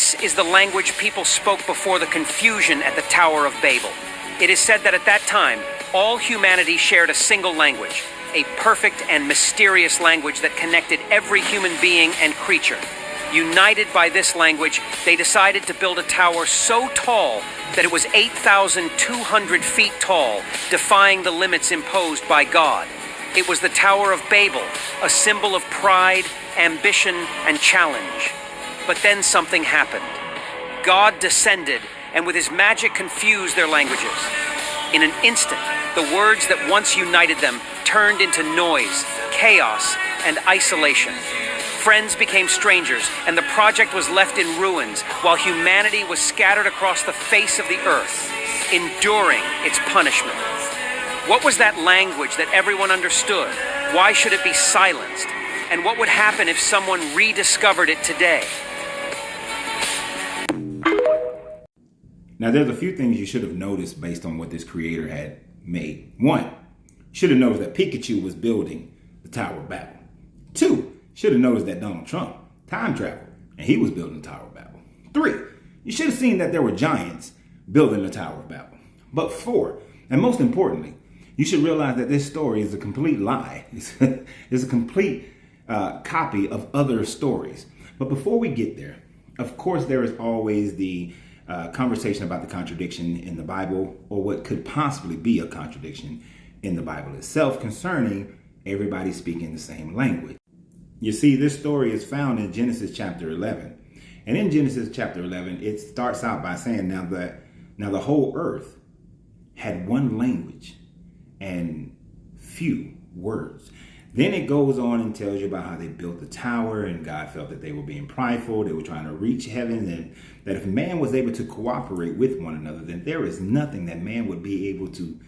This is the language people spoke before the confusion at the Tower of Babel. It is said that at that time, all humanity shared a single language, a perfect and mysterious language that connected every human being and creature. United by this language, they decided to build a tower so tall that it was 8,200 feet tall, defying the limits imposed by God. It was the Tower of Babel, a symbol of pride, ambition, and challenge. But then something happened. God descended and with his magic confused their languages. In an instant, the words that once united them turned into noise, chaos, and isolation. Friends became strangers, and the project was left in ruins, while humanity was scattered across the face of the earth, enduring its punishment. What was that language that everyone understood? Why should it be silenced? And what would happen if someone rediscovered it today? Now, there's a few things you should have noticed based on what this creator had made. One, you should have noticed that Pikachu was building the Tower of Babel. Two, should have noticed that Donald Trump time traveled and he was building the Tower of Babel. Three, you should have seen that there were giants building the Tower of Babel. But four, and most importantly, you should realize that this story is a complete lie. It's a complete copy of other stories. But before we get there, of course, there is always the conversation about the contradiction in the Bible, or what could possibly be a contradiction in the Bible itself concerning everybody speaking the same language. You see, this story is found in Genesis chapter 11. And in Genesis chapter 11, it starts out by saying now the whole earth had one language and few words. Then it goes on and tells you about how they built the tower, and God felt that they were being prideful. They were trying to reach heaven, and that if man was able to cooperate with one another, then there is nothing that man would be able to,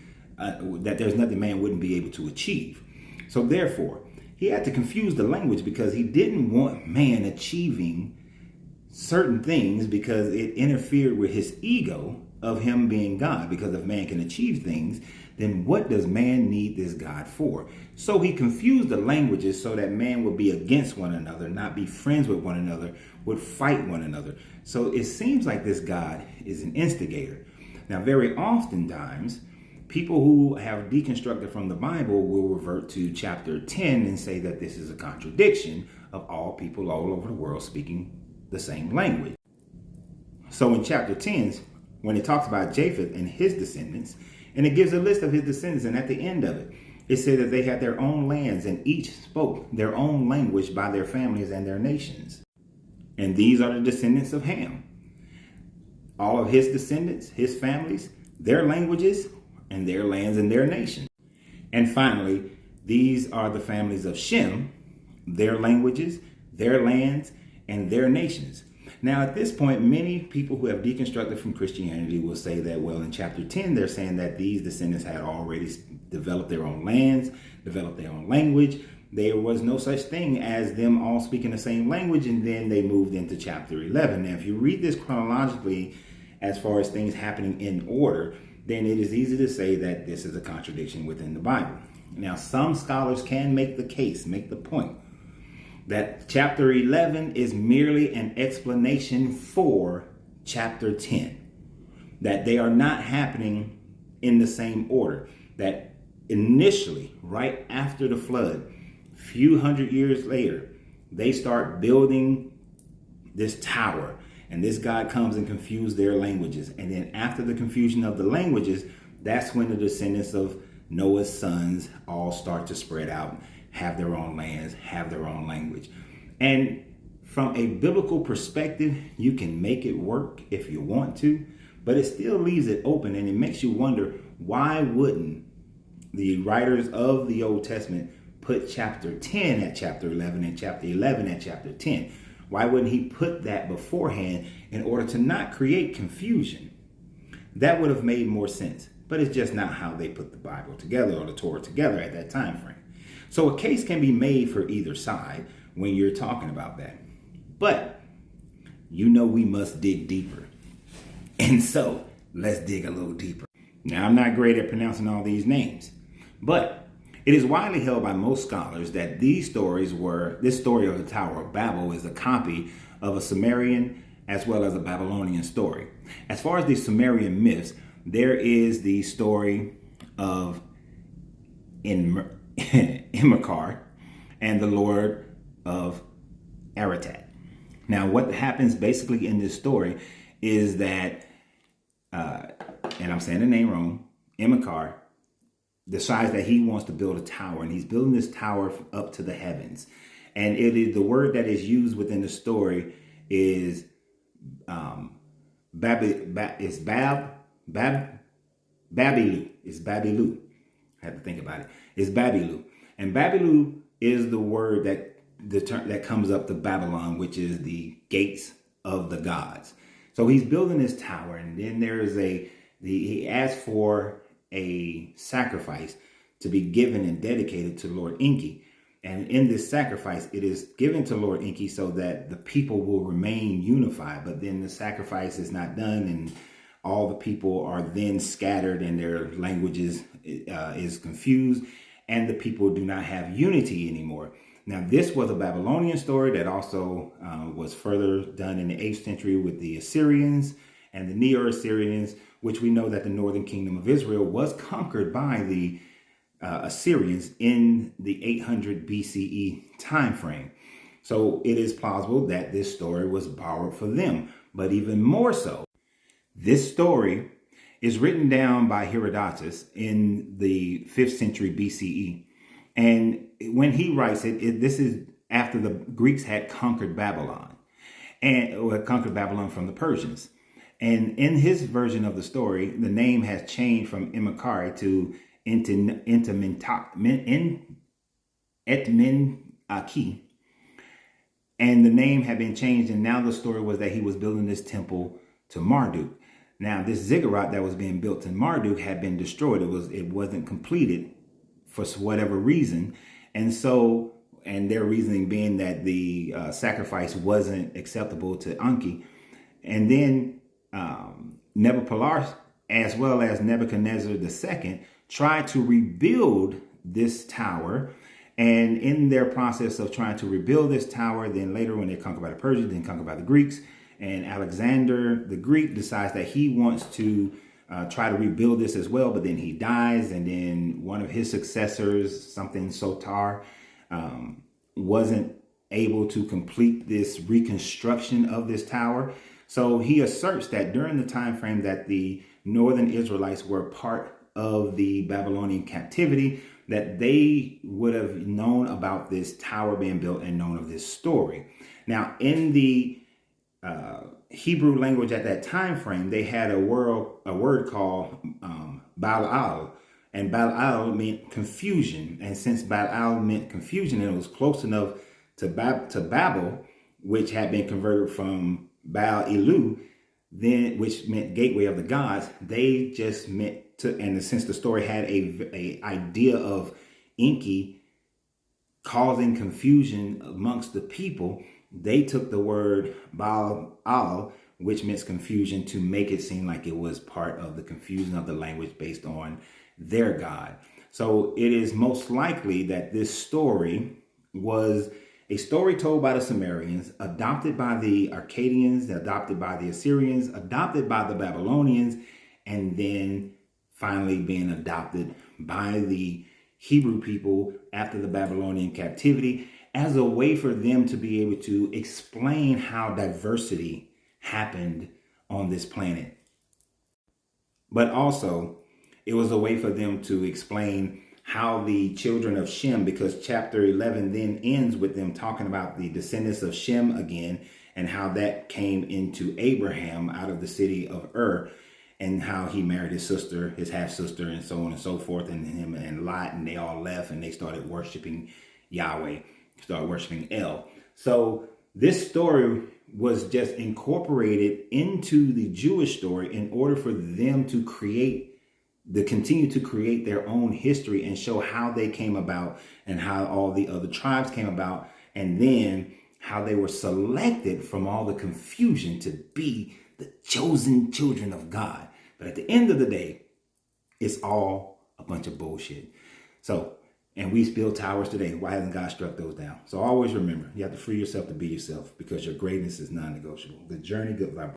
there's nothing man wouldn't be able to achieve. So therefore, he had to confuse the language because he didn't want man achieving certain things because it interfered with his ego of him being God. Because if man can achieve things, then what does man need this God for? So he confused the languages so that man would be against one another, not be friends with one another, would fight one another. So it seems like this God is an instigator. Now, very oftentimes, people who have deconstructed from the Bible will revert to chapter 10 and say that this is a contradiction of all people all over the world speaking the same language. So in chapter 10, when it talks about Japheth and his descendants, and it gives a list of his descendants, and at the end of it, it said that they had their own lands and each spoke their own language by their families and their nations. And these are the descendants of Ham. All of his descendants, his families, their languages, and their lands and their nations. And finally, these are the families of Shem, their languages, their lands, and their nations. Now, at this point, many people who have deconstructed from Christianity will say that, well, in chapter 10, they're saying that these descendants had already developed their own lands, developed their own language. There was no such thing as them all speaking the same language, and then they moved into chapter 11. Now, if you read this chronologically, as far as things happening in order, then it is easy to say that this is a contradiction within the Bible. Now, some scholars can make the case, make the point, that chapter 11 is merely an explanation for chapter 10. That they are not happening in the same order. That initially, right after the flood, few hundred years later, they start building this tower. And this God comes and confuses their languages. And then after the confusion of the languages, that's when the descendants of Noah's sons all start to spread out, have their own lands, have their own language. And from a biblical perspective, you can make it work if you want to, but it still leaves it open, and it makes you wonder, why wouldn't the writers of the Old Testament put chapter 10 at chapter 11 and chapter 11 at chapter 10? Why wouldn't he put that beforehand in order to not create confusion? That would have made more sense, but it's just not how they put the Bible together or the Torah together at that time frame. So a case can be made for either side when you're talking about that. But you know we must dig deeper. And so let's dig a little deeper. Now, I'm not great at pronouncing all these names, but it is widely held by most scholars that this story of the Tower of Babel is a copy of a Sumerian as well as a Babylonian story. As far as the Sumerian myths, there is the story of Immerkar and the Lord of Aratat. Now, what happens basically in this story is that, and I'm saying the name wrong, Immerkar decides that he wants to build a tower, and he's building this tower up to the heavens. And it is the word that is used within the story is Babilu. It's Babilu. I have to think about it. It's Babilu, and Babilu is the word that comes up to Babylon, which is the gates of the gods. So he's building this tower, and then there is he asks for a sacrifice to be given and dedicated to Lord Enki. And in this sacrifice, it is given to Lord Enki so that the people will remain unified. But then the sacrifice is not done, and all the people are then scattered, and their languages is confused, and the people do not have unity anymore. Now, this was a Babylonian story that also was further done in the 8th century with the Assyrians and the Neo-Assyrians, which we know that the northern kingdom of Israel was conquered by the Assyrians in the 800 BCE time frame. So it is plausible that this story was borrowed for them. But even more so, this story is written down by Herodotus in the 5th century BCE. And when he writes this is after the Greeks had conquered Babylon, and conquered Babylon from the Persians. And in his version of the story, the name has changed from Immerkari to Etminaki. And the name had been changed, and now the story was that he was building this temple to Marduk. Now, this ziggurat that was being built in Marduk had been destroyed. It wasn't completed for whatever reason. And so, and their reasoning being that the sacrifice wasn't acceptable to Enki. And then Nebuchadnezzar, as well as Nebuchadnezzar II, tried to rebuild this tower. And in their process of trying to rebuild this tower, then later when they're conquered by the Persians, then conquered by the Greeks, and Alexander the Greek decides that he wants to try to rebuild this as well, but then he dies, and then one of his successors, something Sotar, wasn't able to complete this reconstruction of this tower. So he asserts that during the time frame that the northern Israelites were part of the Babylonian captivity, that they would have known about this tower being built and known of this story. Now, in the Hebrew language at that time frame, they had a word called Baal, and Baal meant confusion. And since Baal meant confusion, and it was close enough to Babel, which had been converted from Baal Elu, then which meant gateway of the gods, they just meant to. And since the story had a idea of Enki causing confusion amongst the people, they took the word Baal, which means confusion, to make it seem like it was part of the confusion of the language based on their God. So it is most likely that this story was a story told by the Sumerians, adopted by the Akkadians, adopted by the Assyrians, adopted by the Babylonians, and then finally being adopted by the Hebrew people after the Babylonian captivity, as a way for them to be able to explain how diversity happened on this planet. But also, it was a way for them to explain how the children of Shem, because chapter 11 then ends with them talking about the descendants of Shem again, and how that came into Abraham out of the city of Ur, and how he married his sister, his half-sister, and so on and so forth, and him and Lot, and they all left, and they started worshiping Yahweh, started worshiping El. So this story was just incorporated into the Jewish story in order for them to continue to create their own history and show how they came about and how all the other tribes came about, and then how they were selected from all the confusion to be the chosen children of God. But at the end of the day, it's all a bunch of bullshit. So And we build towers today. Why hasn't God struck those down? So always remember, you have to free yourself to be yourself because your greatness is non-negotiable. Good journey, good vibration.